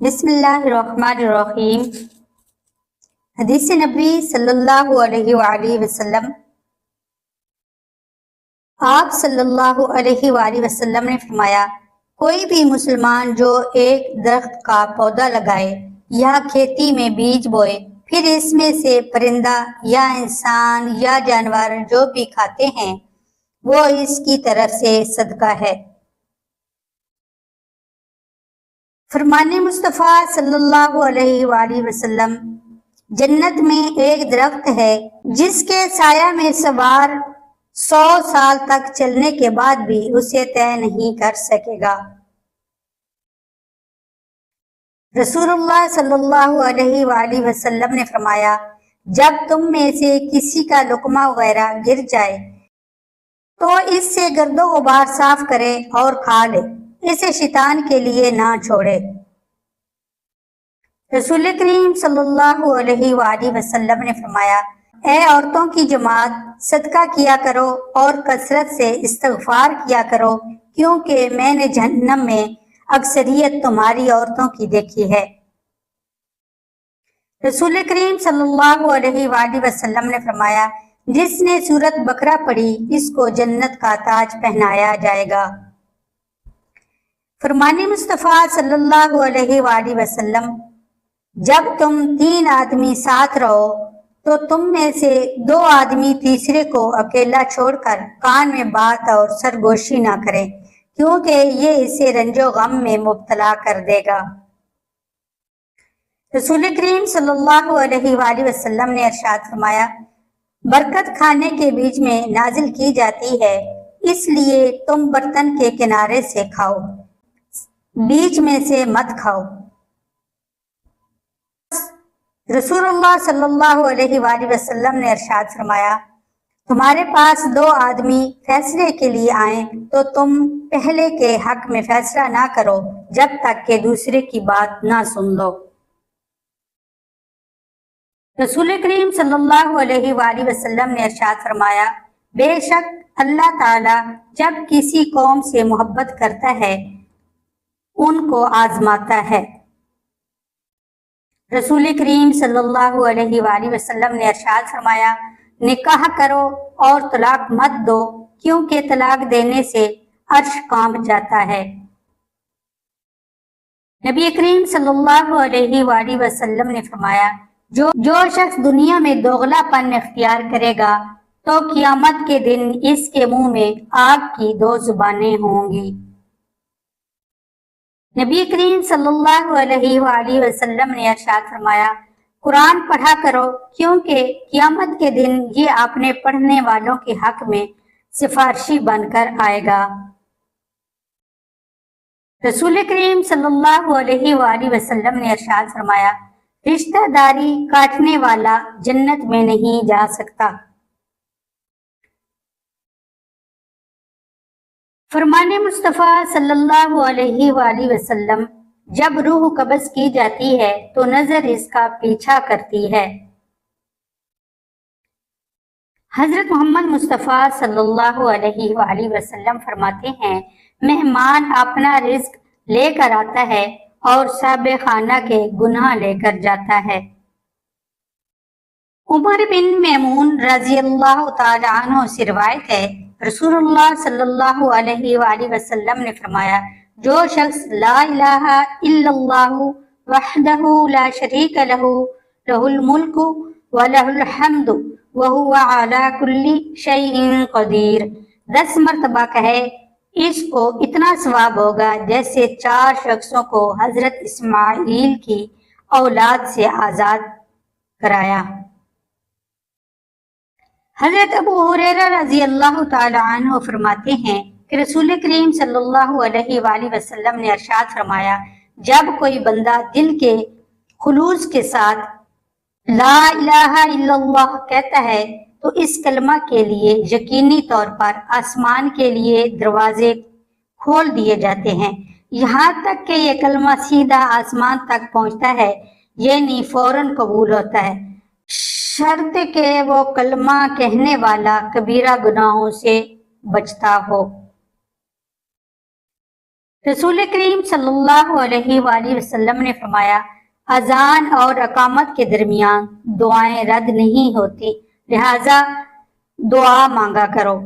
بسم اللہ الرحمن الرحیم۔ حدیث نبی صلی اللہ علیہ وآلہ وسلم، آپ صلی اللہ علیہ وآلہ وسلم نے فرمایا، کوئی بھی مسلمان جو ایک درخت کا پودا لگائے یا کھیتی میں بیج بوئے، پھر اس میں سے پرندہ یا انسان یا جانور جو بھی کھاتے ہیں وہ اس کی طرف سے صدقہ ہے۔ فرمان مصطفیٰ صلی اللہ علیہ وآلہ وسلم، جنت میں ایک درخت ہے جس کے سایہ میں سوار 100 سال تک چلنے کے بعد بھی اسے طے نہیں کر سکے گا۔ رسول اللہ صلی اللہ علیہ وآلہ وسلم نے فرمایا، جب تم میں سے کسی کا لقمہ وغیرہ گر جائے تو اس سے گرد و غبار صاف کرے اور کھا لے، اسے شیطان کے لیے نہ چھوڑے۔ رسول کریم صلی اللہ علیہ وآلہ وسلم نے فرمایا، اے عورتوں کی جماعت، صدقہ کیا کرو اور کثرت سے استغفار کیا کرو، کیونکہ میں نے جہنم میں اکثریت تمہاری عورتوں کی دیکھی ہے۔ رسول کریم صلی اللہ علیہ وآلہ وسلم نے فرمایا، جس نے سورۃ بقرہ پڑھی اس کو جنت کا تاج پہنایا جائے گا۔ فرمان مصطفیٰ صلی اللہ علیہ وآلہ وسلم، جب تم 3 آدمی ساتھ رہو تو تم میں سے 2 آدمی تیسرے کو اکیلا چھوڑ کر کان میں بات اور سرگوشی نہ کریں، کیونکہ یہ اسے رنج و غم میں مبتلا کر دے گا۔ رسول کریم صلی اللہ علیہ وآلہ وسلم نے ارشاد فرمایا، برکت کھانے کے بیچ میں نازل کی جاتی ہے، اس لیے تم برتن کے کنارے سے کھاؤ، بیچ میں سے مت کھاؤ۔ رسول اللہ صلی اللہ علیہ وآلہ وسلم نے ارشاد فرمایا، تمہارے پاس 2 آدمی فیصلے کے لیے آئیں تو تم پہلے کے حق میں فیصلہ نہ کرو جب تک کہ دوسرے کی بات نہ سن لو۔ رسول کریم صلی اللہ علیہ وآلہ وسلم نے ارشاد فرمایا، بے شک اللہ تعالی جب کسی قوم سے محبت کرتا ہے ان کو آزماتا ہے۔ رسول کریم صلی اللہ علیہ وآلہ وسلم نے ارشاد فرمایا، نکاح کرو اور طلاق مت دو، کیونکہ طلاق دینے سے عرش کانپ جاتا ہے۔ نبی کریم صلی اللہ علیہ وآلہ وسلم نے فرمایا، جو شخص دنیا میں دوغلا پن اختیار کرے گا تو قیامت کے دن اس کے منہ میں آگ کی 2 زبانیں ہوں گی۔ نبی کریم صلی اللہ علیہ وآلہ وسلم نے ارشاد فرمایا، قرآن پڑھا کرو، کیونکہ قیامت کے دن یہ اپنے پڑھنے والوں کے حق میں سفارشی بن کر آئے گا۔ رسول کریم صلی اللہ علیہ وآلہ وسلم نے ارشاد فرمایا، رشتہ داری کاٹنے والا جنت میں نہیں جا سکتا۔ فرمان مصطفیٰ صلی اللہ علیہ وآلہ وسلم، جب روح قبض کی جاتی ہے تو نظر اس کا پیچھا کرتی ہے۔ حضرت محمد مصطفیٰ صلی اللہ علیہ وآلہ وسلم فرماتے ہیں، مہمان اپنا رزق لے کر آتا ہے اور صاحب خانہ کے گناہ لے کر جاتا ہے۔ عمر بن میمون رضی اللہ تعالی عنہ سے روایت ہے، رسول اللہ صلی اللہ علیہ وآلہ وسلم نے فرمایا، جو شخص لا الہ الا اللہ وحدہ لا شریک لہ لہ الملک ولہ الحمد وہو علی کل شیء قدیر 10 مرتبہ کہے، اس کو اتنا ثواب ہوگا جیسے 4 شخصوں کو حضرت اسماعیل کی اولاد سے آزاد کرایا۔ حضرت ابو ہریرہ رضی اللہ تعالی عنہ فرماتے ہیں کہ رسول کریم صلی اللہ علیہ وآلہ وسلم نے ارشاد فرمایا، جب کوئی بندہ دل کے خلوص کے ساتھ لا الہ الا اللہ کہتا ہے تو اس کلمہ کے لیے یقینی طور پر آسمان کے لیے دروازے کھول دیے جاتے ہیں، یہاں تک کہ یہ کلمہ سیدھا آسمان تک پہنچتا ہے، یعنی فوراً قبول ہوتا ہے، شرط کہ وہ کلمہ کہنے والا کبیرہ گناہوں سے بچتا ہو۔ رسول کریم صلی اللہ علیہ وآلہ وسلم نے فرمایا اذان اور اقامت کے درمیان دعائیں رد نہیں ہوتی، لہذا دعا مانگا کرو۔